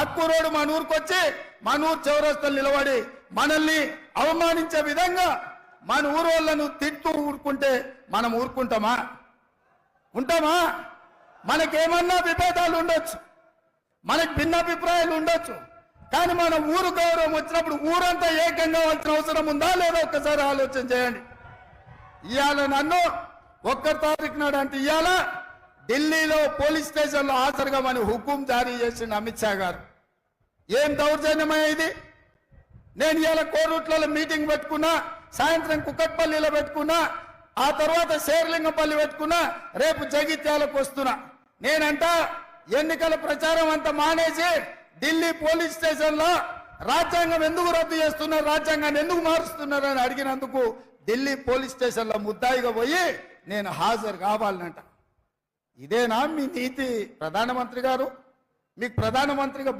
పక్కూరోడు మన ఊరికొచ్చి మన ఊరు చౌరస్తలు నిలబడి మనల్ని అవమానించే విధంగా మన ఊరోళ్ళను తిట్టు ఊరుకుంటే మనం ఊరుకుంటామా? ఉంటామా? మనకేమన్నా విభేదాలు ఉండొచ్చు, మనకు భిన్నాభిప్రాయాలు ఉండొచ్చు, కానీ మన ఊరు గౌరవం వచ్చినప్పుడు ఊరంతా ఏకంగా వచ్చిన అవసరం ఉందా లేదా ఒక్కసారి ఆలోచన చేయండి. ఇవాళ నన్ను 1 తారీఖు నాడు అంటే ఇవాళ ఢిల్లీలో పోలీస్ స్టేషన్లో హాజరుగా మన హుకుం జారీ చేసిన అమిత్ షా గారు. ఏం దౌర్జన్యమయ్యా ఇది? నేను ఇవాళ కోరుట్లలో మీటింగ్ పెట్టుకున్నా, సాయంత్రం కుక్కట్పల్లిలో పెట్టుకున్నా, ఆ తర్వాత శేర్లింగంపల్లి పెట్టుకున్నా, రేపు జగిత్యాలకు వస్తున్నా. నేనంట ఎన్నికల ప్రచారం అంతా మానేసి ఢిల్లీ పోలీస్ స్టేషన్లో రాజ్యాంగం ఎందుకు రద్దు చేస్తున్నారు, రాజ్యాంగాన్ని ఎందుకు మారుస్తున్నారు అని అడిగినందుకు ఢిల్లీ పోలీస్ స్టేషన్లో ముద్దాయిగా పోయి నేను హాజరు కావాలనంట. ఇదేనా మీ నీతి ప్రధానమంత్రి గారు? మీకు ప్రధానమంత్రిగా